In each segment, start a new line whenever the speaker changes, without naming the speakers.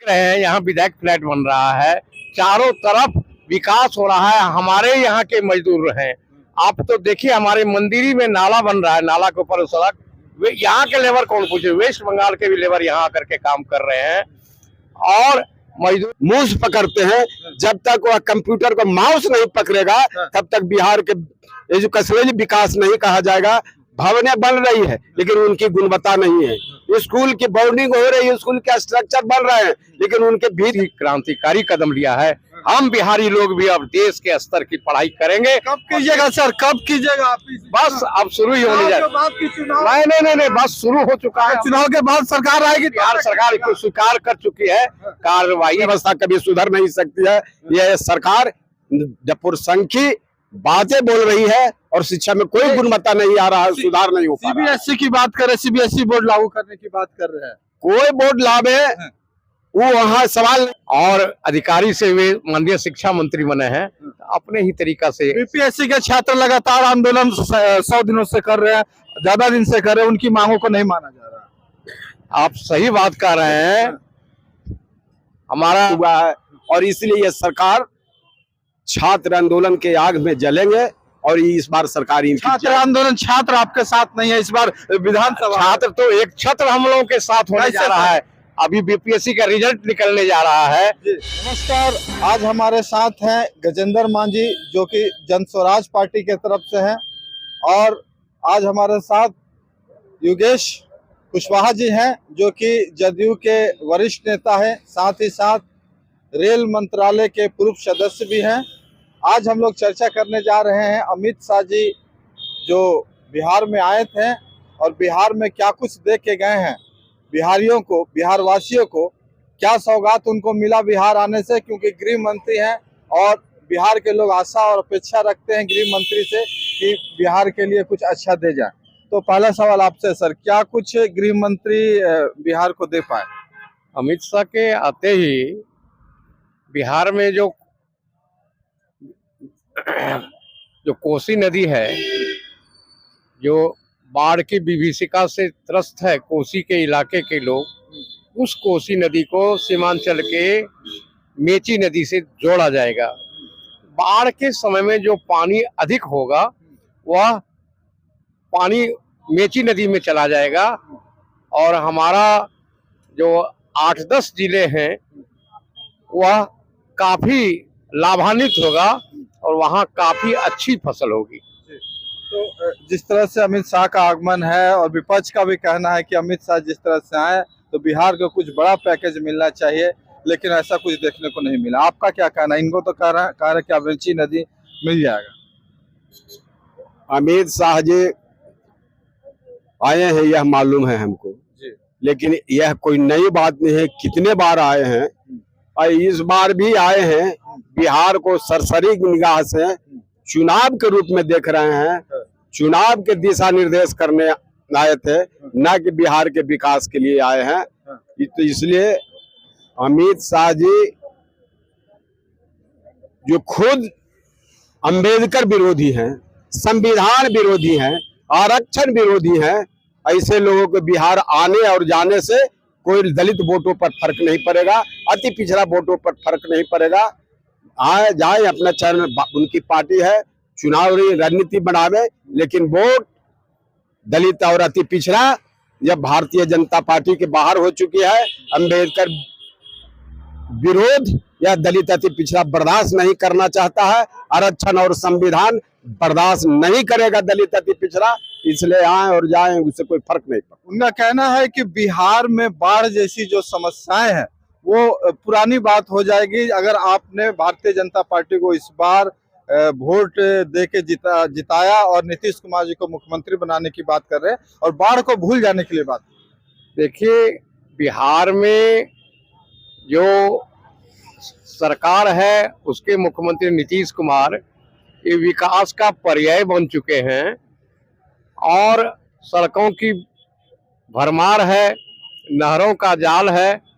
रहे हैं यहाँ विधायक फ्लैट बन रहा है, चारों तरफ विकास हो रहा है, हमारे यहाँ के मजदूर हैं। आप तो देखिए हमारे मंदिरी में नाला बन रहा है, नाला के ऊपर सड़क, यहाँ के लेबर कौन पूछे, वेस्ट बंगाल के भी लेबर यहाँ आकर के काम कर रहे हैं और मजदूर
मूस पकड़ते हैं। जब तक वह कंप्यूटर को माउस नहीं पकड़ेगा तब तक बिहार के एजुकेशनल विकास नहीं कहा जाएगा। भवनें बन रही है लेकिन उनकी गुणवत्ता नहीं है, स्कूल की बाउंडिंग हो रही है, स्कूल के स्ट्रक्चर बन रहे हैं लेकिन उनके भी क्रांतिकारी कदम लिया है। हम बिहारी लोग भी अब देश के स्तर की पढ़ाई करेंगे।
कब कीजिएगा सर, कब कीजिएगा आप?
बस अब शुरू ही होने जाए। नहीं, बस शुरू हो चुका है।
चुनाव के बाद सरकार आएगी,
बिहार सरकार को स्वीकार कर चुकी है। कार्रवाई
व्यवस्था कभी सुधर नहीं सकती है। यह सरकार पुरसंख्यी बातें बोल रही है और शिक्षा में कोई गुणवत्ता नहीं आ रहा है, सुधार नहीं हो पा रहा।
सीबीएसई की बात करें, सीबीएसई बोर्ड लागू करने की बात कर रहे हैं,
कोई बोर्ड लावे वो वहाँ सवाल।
और अधिकारी से वे माननीय शिक्षा मंत्री बने हैं, अपने ही तरीका से।
बीपीएससी के छात्र लगातार आंदोलन 100 दिनों से कर रहे हैं, ज्यादा दिन से कर रहे हैं, उनकी मांगों को नहीं माना जा रहा।
आप सही बात कर रहे हैं, हमारा
हुआ है और इसलिए यह सरकार छात्र आंदोलन के आग में जलेंगे और इस बार सरकार
छात्र आंदोलन, छात्र आपके साथ नहीं है इस बार विधानसभा।
छात्र तो एक छात्र हम लोगों के साथ होने जा रहा है। अभी बीपीएससी का रिजल्ट निकलने जा रहा है।
नमस्कार, आज हमारे साथ हैं गजेंद्र मांझी जो कि जन स्वराज पार्टी के तरफ से हैं और आज हमारे साथ योगेश कुशवाहा जी हैं जो कि जदयू के वरिष्ठ नेता हैं, साथ ही साथ रेल मंत्रालय के पूर्व सदस्य भी हैं। आज हम लोग चर्चा करने जा रहे हैं अमित शाह जी जो बिहार में आए थे और बिहार में क्या कुछ दे के गए हैं बिहारियों को, बिहार वासियों को क्या सौगात उनको मिला बिहार आने से, क्योंकि गृह मंत्री हैं और बिहार के लोग आशा और अपेक्षा रखते हैं गृह मंत्री से कि बिहार के लिए कुछ अच्छा दे जाए। तो पहला सवाल आपसे सर, क्या कुछ गृह मंत्री बिहार को दे पाए?
अमित शाह के आते ही बिहार में जो कोसी नदी है, जो बाढ़ की विभीषिका से त्रस्त है कोसी के इलाके के लोग, उस कोसी नदी को सीमांचल के मेची नदी से जोड़ा जाएगा। बाढ़ के समय में जो पानी अधिक होगा वह पानी मेची नदी में चला जाएगा और हमारा जो 8-10 जिले हैं वह काफी लाभान्वित होगा और वहाँ काफी अच्छी फसल होगी।
तो जिस तरह से अमित शाह का आगमन है और विपक्ष का भी कहना है कि अमित शाह जिस तरह से आए तो बिहार को कुछ बड़ा पैकेज मिलना चाहिए, लेकिन ऐसा कुछ देखने को नहीं मिला। आपका क्या कहना है? इनको तो कह रहे कि मेची नदी मिल जाएगा।
अमित शाह जी आए हैं यह मालूम है हमको
जी,
लेकिन यह कोई नई बात नहीं है। कितने बार आए हैं और इस बार भी आए हैं। बिहार को सरसरी निगाह से चुनाव के रूप में देख रहे हैं, चुनाव के दिशा निर्देश करने आए थे, न कि बिहार के विकास के लिए आए हैं। तो इसलिए अमित शाह जी जो खुद अंबेडकर विरोधी हैं, संविधान विरोधी हैं, आरक्षण विरोधी हैं, ऐसे लोगों को बिहार आने और जाने से कोई दलित वोटों पर फर्क नहीं पड़ेगा, अति पिछड़ा वोटों पर फर्क नहीं पड़ेगा। आए जाए अपना चयन, उनकी पार्टी है, चुनाव रणनीति बनावे, लेकिन वोट दलित और अति पिछड़ा जब भारतीय जनता पार्टी के बाहर हो चुकी है, अंबेडकर विरोध या दलित अति पिछड़ा बर्दाश्त नहीं करना चाहता है, आरक्षण और संविधान बर्दाश्त नहीं करेगा दलित अति पिछड़ा, इसलिए आए और जाए उससे कोई फर्क नहीं पड़ता।
उनका कहना है कि बिहार में बाढ़ जैसी जो समस्याएं हैं वो पुरानी बात हो जाएगी अगर आपने भारतीय जनता पार्टी को इस बार वोट दे के जिताया और नीतीश कुमार जी को मुख्यमंत्री बनाने की बात कर रहे हैं और बाढ़ को भूल जाने के लिए बात।
देखिए, बिहार में जो सरकार है उसके मुख्यमंत्री नीतीश कुमार ये विकास का पर्याय बन चुके हैं और सड़कों की भरमार है, नहरों का जाल है।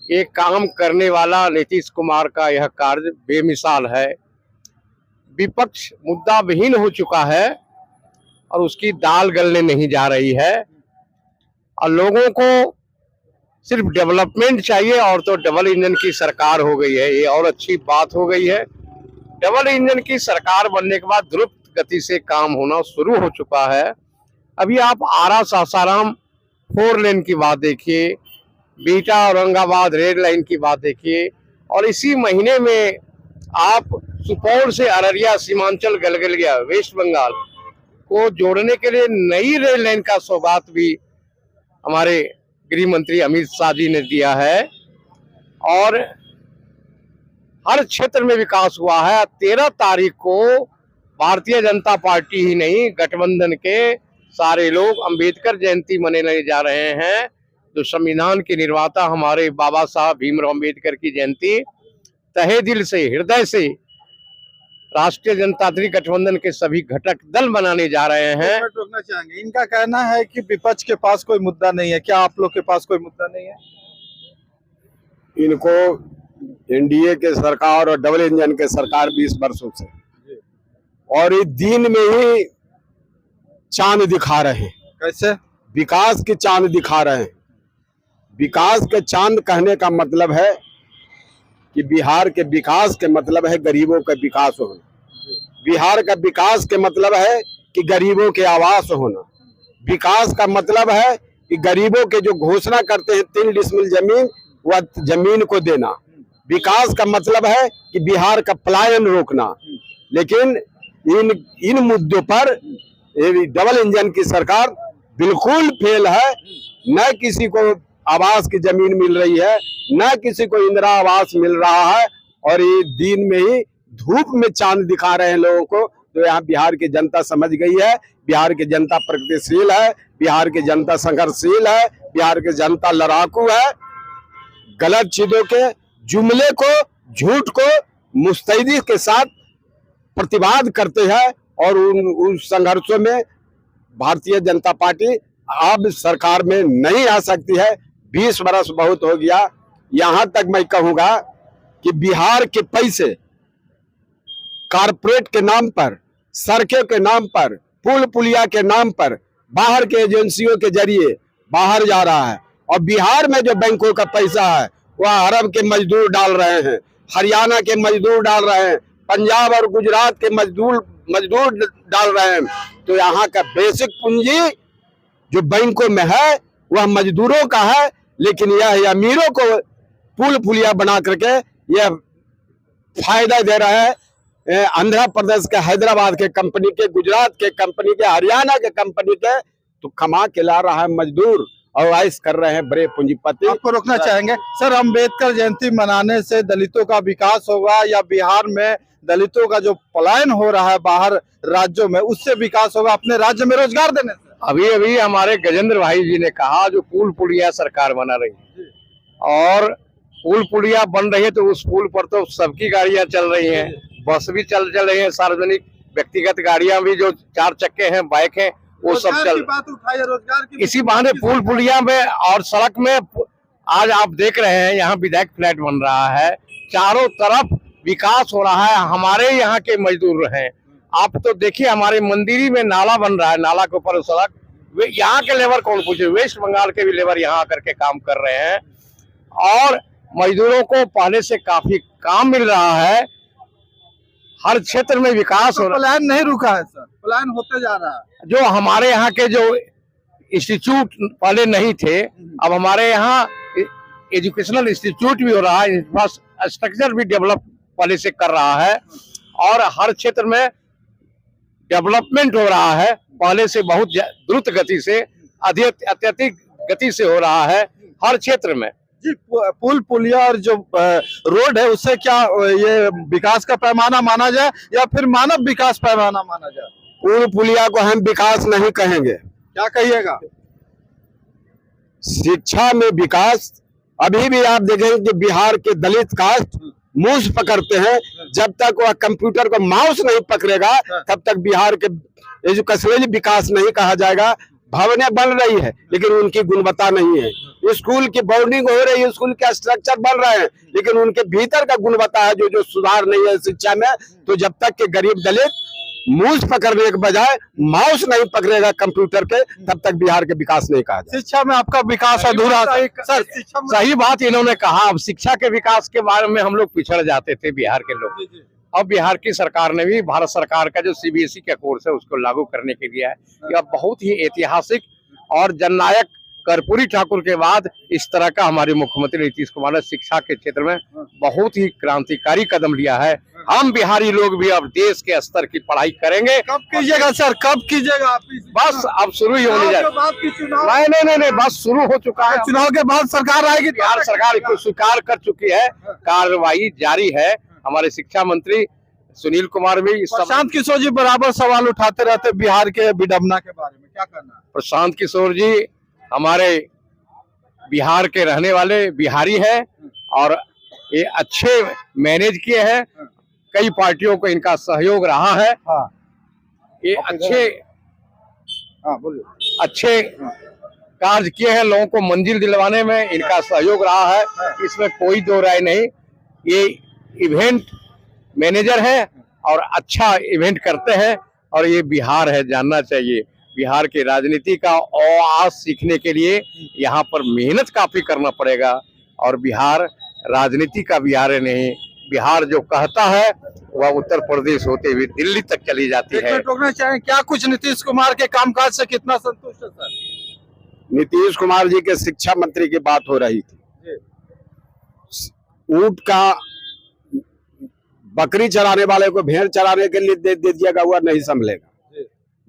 ये काम करने वाला नीतीश कुमार का यह कार्य बेमिसाल है। विपक्ष मुद्दा विहीन हो चुका है और उसकी दाल गलने नहीं जा रही है और लोगों को सिर्फ डेवलपमेंट चाहिए और तो डबल इंजन की सरकार हो गई है, ये और अच्छी बात हो गई है। डबल इंजन की सरकार बनने के बाद द्रुत गति से काम होना शुरू हो चुका है। अभी आप आरा सासाराम 4 लेन की बात देखिए, बीटा औरंगाबाद रेड लाइन की बात देखिए, और इसी महीने में आप सुपौल से अररिया सीमांचल गलगलिया वेस्ट बंगाल को जोड़ने के लिए नई रेल लाइन का सौगात भी हमारे गृह मंत्री अमित शाह जी ने दिया है। और हर क्षेत्र में विकास हुआ है। 13 तारीख को भारतीय जनता पार्टी ही नहीं, गठबंधन के सारे लोग अंबेडकर जयंती मनाने जा रहे हैं। जो संविधान के निर्माता हमारे बाबा साहब भीमराव अंबेडकर की जयंती तहे दिल से, हृदय से राष्ट्रीय जनतांत्रिक गठबंधन के सभी घटक दल बनाने जा रहे हैं।
रोकना चाहेंगे, इनका कहना है कि विपक्ष के पास कोई मुद्दा नहीं है। क्या आप लोग के पास कोई मुद्दा नहीं है?
इनको एनडीए के सरकार और डबल इंजन के सरकार 20 वर्षों से, और ये दिन में ही चांद दिखा रहे हैं।
कैसे?
विकास के चांद दिखा रहे हैं। विकास के चांद कहने का मतलब है कि बिहार के विकास के मतलब है गरीबों का विकास होना। बिहार का विकास के मतलब है कि गरीबों के आवास होना। विकास का मतलब है कि गरीबों के जो घोषणा करते हैं 3 डिसमिल जमीन, वह जमीन को देना। विकास का मतलब है कि बिहार का पलायन रोकना। लेकिन इन मुद्दों पर डबल इंजन की सरकार बिल्कुल फेल है। न किसी को आवास की जमीन मिल रही है, न किसी को इंदिरा आवास मिल रहा है, और ये दिन में ही धूप में चांद दिखा रहे हैं लोगों को। तो यहाँ बिहार की जनता समझ गई है, बिहार की जनता प्रगतिशील है, बिहार की जनता संघर्षशील है, बिहार की जनता लड़ाकू है। गलत चीजों के जुमले को, झूठ को मुस्तैदी के साथ प्रतिवाद करते हैं, और उन संघर्षों में भारतीय जनता पार्टी अब सरकार में नहीं आ सकती है। 20 वर्ष बहुत हो गया। यहां तक मैं कहूंगा कि बिहार के पैसे कारपोरेट के नाम पर, सड़कों के नाम पर, पुल पुलिया के नाम पर बाहर के एजेंसियों के जरिए बाहर जा रहा है। और बिहार में जो बैंकों का पैसा है वह अरब के मजदूर डाल रहे हैं, हरियाणा के मजदूर डाल रहे हैं, पंजाब और गुजरात के मजदूर डाल रहे हैं। तो यहाँ का बेसिक पूंजी जो बैंकों में है वह मजदूरों का है। लेकिन यह अमीरों को पुल पुलिया बना करके यह फायदा दे रहा है आंध्र प्रदेश के, हैदराबाद के कंपनी के, गुजरात के कंपनी के, हरियाणा के कंपनी के। तो कमा के ला रहा है मजदूर और ऐश कर रहे हैं बड़े पूंजीपति।
आपको रोकना चाहेंगे सर, अम्बेडकर जयंती मनाने से दलितों का विकास होगा या बिहार में दलितों का जो पलायन हो रहा है बाहर राज्यों में उससे विकास होगा, अपने राज्य में रोजगार देने से?
अभी अभी हमारे गजेंद्र भाई जी ने कहा जो पुल पुलिया सरकार बना रही है, और पुल पुलिया बन रही है तो उस पुल पर तो सबकी गाड़ियां चल रही हैं, बस भी चल रही है, सार्वजनिक व्यक्तिगत गाड़ियां भी जो 4 चक्के हैं, बाइक है, वो सब चल।
बात उठाई है रोजगार की।
इसी बहाने पुल पुलिया में और सड़क में आज आप देख रहे हैं यहाँ विधायक फ्लैट बन रहा है, चारों तरफ विकास हो रहा है। हमारे यहाँ के मजदूर हैं, आप तो देखिए हमारे मंदिरी में नाला बन रहा है, नाला के ऊपर सड़क। यहाँ के लेबर कौन पूछे, वेस्ट बंगाल के भी लेबर यहाँ आकर के काम कर रहे हैं, और मजदूरों को पहले से काफी काम मिल रहा है। हर क्षेत्र में विकास हो रहा है।
प्लान नहीं रुका है सर, प्लान होते जा रहा है।
जो हमारे यहाँ के जो इंस्टीट्यूट पहले नहीं थे, अब हमारे यहाँ एजुकेशनल इंस्टीट्यूट भी हो रहा है, इंफ्रास्ट्रक्चर भी डेवलप पहले से कर रहा है, और हर क्षेत्र में डेवलपमेंट हो रहा है, पहले से बहुत द्रुत गति से, अत्यधिक गति से हो रहा है हर क्षेत्र में।
जी, पुल पुलिया और जो रोड है उससे क्या ये विकास का पैमाना माना जाए या फिर मानव विकास पैमाना माना जाए?
पुल पुलिया को हम विकास नहीं कहेंगे।
क्या कहिएगा?
शिक्षा में विकास। अभी भी आप देखेंगे कि बिहार के दलित कास्ट मूस पकड़ते हैं, जब तक वह कंप्यूटर को माउस नहीं पकड़ेगा तब तक बिहार के एजुकेशनल विकास नहीं कहा जाएगा। भवनें बन रही है लेकिन उनकी गुणवत्ता नहीं है, स्कूल की बॉन्डिंग हो रही है, स्कूल के स्ट्रक्चर बन रहे हैं लेकिन उनके भीतर का गुणवत्ता है जो सुधार नहीं है शिक्षा में। तो जब तक के गरीब दलित मूस पकड़ने के बजाय माउस नहीं पकड़ेगा कंप्यूटर के, तब तक बिहार के विकास नहीं कहा जाए।
शिक्षा में आपका विकास अधूरा है सर। शिक्षा में
सही बात इन्होंने कहा। अब शिक्षा के विकास के बारे में हम लोग पिछड़ जाते थे बिहार के लोग। अब बिहार की सरकार ने भी भारत सरकार का जो सीबीएसई का कोर्स है उसको लागू करने के लिए है। यह बहुत ही ऐतिहासिक और जननायक कर्पूरी ठाकुर के बाद इस तरह का हमारे मुख्यमंत्री नीतीश कुमार ने शिक्षा के क्षेत्र में बहुत ही क्रांतिकारी कदम लिया है। हम बिहारी लोग भी अब देश के स्तर की पढ़ाई करेंगे।
कब कीजिएगा सर, कब कीजिएगा आप?
बस अब शुरू ही होने जा
बात की चुनाव
नहीं, बस शुरू हो चुका है।
चुनाव के बाद सरकार आएगी।
बिहार सरकार इसको स्वीकार कर चुकी है, कार्रवाई जारी है। हमारे शिक्षा मंत्री सुनील कुमार भी इस
प्रशांत किशोर जी बराबर सवाल उठाते रहते बिहार के विडंबना के बारे में, क्या करना है?
प्रशांत किशोर जी हमारे बिहार के रहने वाले बिहारी है और ये अच्छे मैनेज किए हैं। कई पार्टियों को इनका सहयोग रहा है।
हाँ
ये अच्छे कार्य किए हैं, लोगों को मंजिल दिलवाने में इनका सहयोग रहा है, इसमें कोई दो राय नहीं। ये इवेंट मैनेजर है और अच्छा इवेंट करते हैं और ये बिहार है, जानना चाहिए। बिहार की राजनीति का और आज सीखने के लिए यहाँ पर मेहनत काफी करना पड़ेगा और बिहार राजनीति का बिहार नहीं। बिहार जो कहता है वह उत्तर प्रदेश होते हुए दिल्ली तक चली जाती है।
टोकना चाहें क्या कुछ नीतीश कुमार के कामकाज से कितना संतुष्ट है सर?
नीतीश कुमार जी के शिक्षा मंत्री की बात हो रही थी। ऊंट का बकरी चराने वाले को भेड़ चराने के लिए दे दीजिएगा, वह नहीं संभलेगा।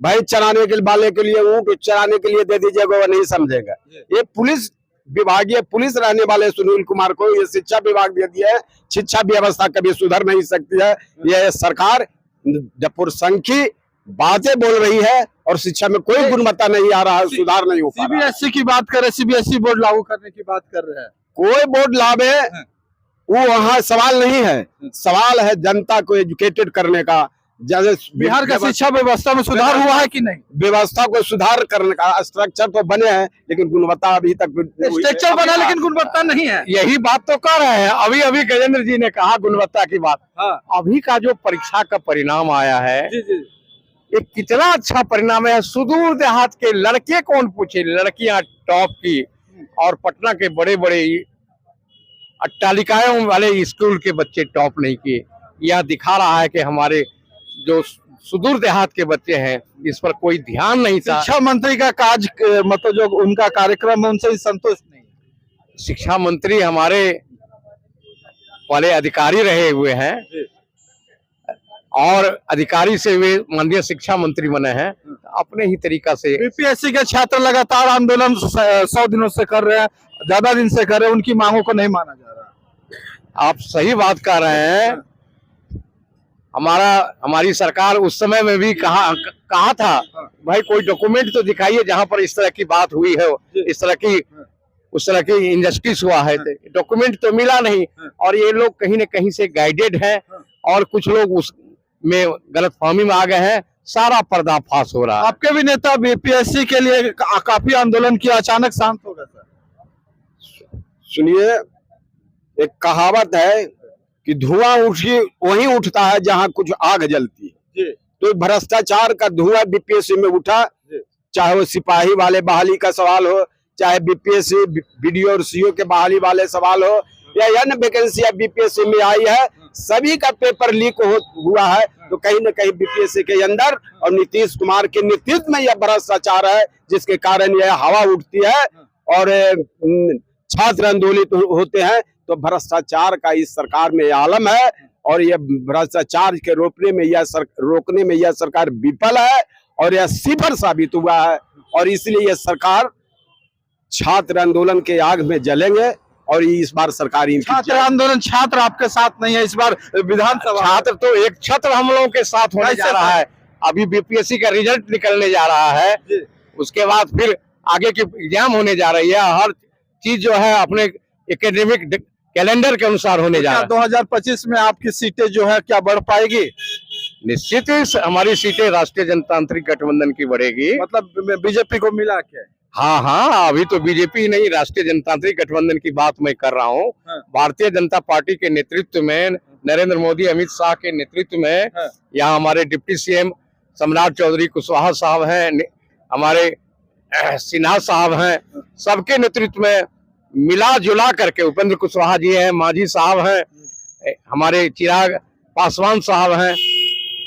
भैंस चराने के वाले के लिए ऊंट चराने के लिए दे दीजिएगा, वह नहीं समझेगा। ये पुलिस विभागीय पुलिस रहने वाले सुनील कुमार को ये शिक्षा विभाग दे दिया है। शिक्षा व्यवस्था कभी सुधर नहीं सकती है। यह सरकार पुरसंखी बातें बोल रही है और शिक्षा में कोई गुणवत्ता नहीं आ रहा है, सुधार नहीं हो पा रहा।
सीबीएसई की बात करें, सीबीएसई बोर्ड लागू करने की बात कर रहे हैं।
कोई बोर्ड लावे वो वहाँ सवाल नहीं है, सवाल है जनता को एजुकेटेड करने का। जैसे
बिहार का शिक्षा व्यवस्था में सुधार हुआ है कि नहीं?
व्यवस्था को सुधार करने का स्ट्रक्चर तो बने हैं लेकिन गुणवत्ता अभी तक
स्ट्रक्चर बना लेकिन गुणवत्ता नहीं है।
यही बात तो कर रहे हैं। अभी अभी गजेंद्र जी ने कहा गुणवत्ता की बात। अभी का जो परीक्षा का परिणाम आया है ये कितना अच्छा परिणाम है। सुदूर देहात के लड़के कौन पूछे, लड़कियां टॉप की और पटना के बड़े बड़े अट्टालिकाओं वाले स्कूल के बच्चे टॉप नहीं किए। यह दिखा रहा है कि हमारे जो सुदूर देहात के बच्चे हैं इस पर कोई ध्यान नहीं था।
शिक्षा मंत्री का काज मतलब जो उनका कार्यक्रम है उनसे संतुष्ट नहीं।
शिक्षा मंत्री हमारे पहले अधिकारी रहे हुए हैं और अधिकारी से वे माननीय शिक्षा मंत्री बने हैं। अपने ही तरीका से
बीपीएससी के छात्र लगातार आंदोलन 100 दिनों से कर रहे हैं, ज्यादा दिन से कर रहे हैं, उनकी मांगों को नहीं माना जा रहा।
आप सही बात कर रहे हैं। हमारी सरकार उस समय में भी कहा था भाई कोई डॉक्यूमेंट तो दिखाइए जहां पर इस तरह की बात हुई है, उस तरह की इंजस्टिस हुआ है। डॉक्यूमेंट तो मिला नहीं और ये लोग कहीं न कहीं से गाइडेड है और कुछ लोग उसमें गलतफहमी में आ गए हैं। सारा पर्दाफाश हो रहा है।
आपके भी नेता बीपीएससी के लिए काफी आंदोलन किया, अचानक शांत हो गया सर।
सुनिए, एक कहावत है कि धुआं वहीं उठता है जहां कुछ आग जलती है। तो भ्रष्टाचार का धुआं बीपीएससी में उठा, चाहे वो सिपाही वाले बहाली का सवाल हो, चाहे बीपीएससी बीडीओ और सीओ के बहाली वाले सवाल हो, या अन्य वैकेंसी बीपीएससी में आई है, सभी का पेपर लीक हुआ है। तो कहीं न कहीं बीपीएससी के अंदर और नीतीश कुमार के नेतृत्व में यह भ्रष्टाचार है जिसके कारण यह हवा उठती है और छात्र आंदोलित होते हैं। तो भ्रष्टाचार का इस सरकार में आलम है और यह भ्रष्टाचार के रोकने में यह सरकार विफल है और यह सिफर साबित हुआ है। और इसलिए यह सरकार छात्र आंदोलन के आग में जलेंगे और इस बार सरकार
छात्र आंदोलन, छात्र आपके साथ नहीं है इस बार विधानसभा।
छात्र तो एक छत्र हम लोगों के साथ होने जा रहा है। अभी बीपीएससी का रिजल्ट निकलने जा रहा है, उसके बाद फिर आगे की एग्जाम होने जा रही है। हर चीज जो है अपने एकेडमिक कैलेंडर के अनुसार होने जा रहा है।
2025 में आपकी सीटें जो है क्या बढ़ पाएगी?
निश्चित ही हमारी सीटें राष्ट्रीय जनतांत्रिक गठबंधन की बढ़ेगी।
मतलब बीजेपी को मिला क्या?
हाँ, अभी तो बीजेपी नहीं, राष्ट्रीय जनतांत्रिक गठबंधन की बात मैं कर रहा हूँ। भारतीय जनता पार्टी के नेतृत्व में, नरेंद्र मोदी, अमित शाह के नेतृत्व में, यहाँ हमारे डिप्टी सीएम सम्राट चौधरी कुशवाहा साहब हैं, हमारे सिन्हा साहब हैं, सबके नेतृत्व में मिला जुला करके, उपेंद्र कुशवाहा जी हैं, मांझी साहब हैं, हमारे चिराग पासवान साहब हैं,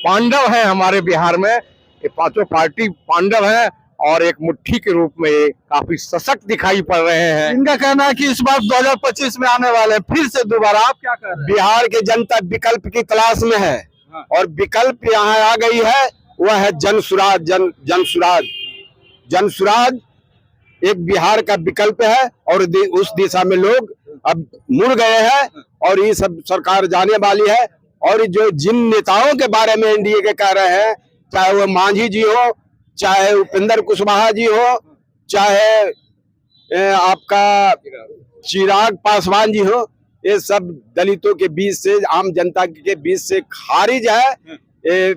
पांडव हैं हमारे बिहार में। ये पांचों पार्टी पांडव हैं और एक मुट्ठी के रूप में ये काफी सशक्त दिखाई पड़ रहे हैं।
इनका कहना है कि इस बार 2025 में आने वाले हैं फिर से दोबारा, आप क्या कह रहे हैं?
बिहार की जनता विकल्प की तलाश में है और विकल्प यहाँ आ गई है, वह है जनसुराज। जनसुराज एक बिहार का विकल्प है और उस दिशा में लोग अब मुड़ गए हैं और ये सब सरकार जाने वाली है। और जो जिन नेताओं के बारे में एनडीए के कह रहे हैं, चाहे वो मांझी जी हो, चाहे उपेंद्र कुशवाहा जी हो, चाहे आपका चिराग पासवान जी हो, ये सब दलितों के बीच से, आम जनता के बीच से खारिज है, ये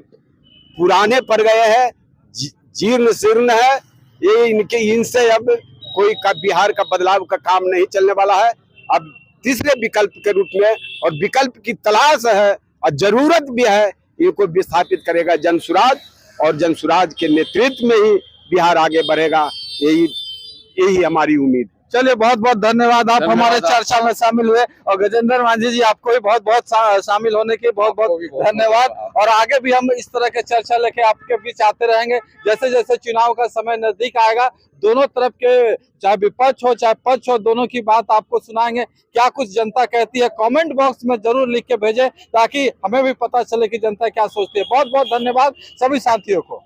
पुराने पड़ गए हैं, जीर्ण शीर्ण है। ये इनसे अब कोई बिहार का बदलाव का काम नहीं चलने वाला है। अब तीसरे विकल्प के रूप में और विकल्प की तलाश है और जरूरत भी है, इनको विस्थापित करेगा जनसुराज और जनसुराज के नेतृत्व में ही बिहार आगे बढ़ेगा, यही हमारी उम्मीद।
चलिए, बहुत बहुत धन्यवाद, आप हमारे चर्चा में शामिल हुए। और गजेंद्र मांझी जी, आपको भी बहुत बहुत शामिल होने के बहुत बहुत धन्यवाद। और आगे भी हम इस तरह के चर्चा लेके आपके बीच आते रहेंगे। जैसे जैसे चुनाव का समय नजदीक आएगा, दोनों तरफ के, चाहे विपक्ष हो चाहे पक्ष हो, दोनों की बात आपको सुनाएंगे। क्या कुछ जनता कहती है, कमेंट बॉक्स में जरूर लिख के भेजें ताकि हमें भी पता चले कि जनता क्या सोचती है। बहुत बहुत धन्यवाद सभी साथियों को।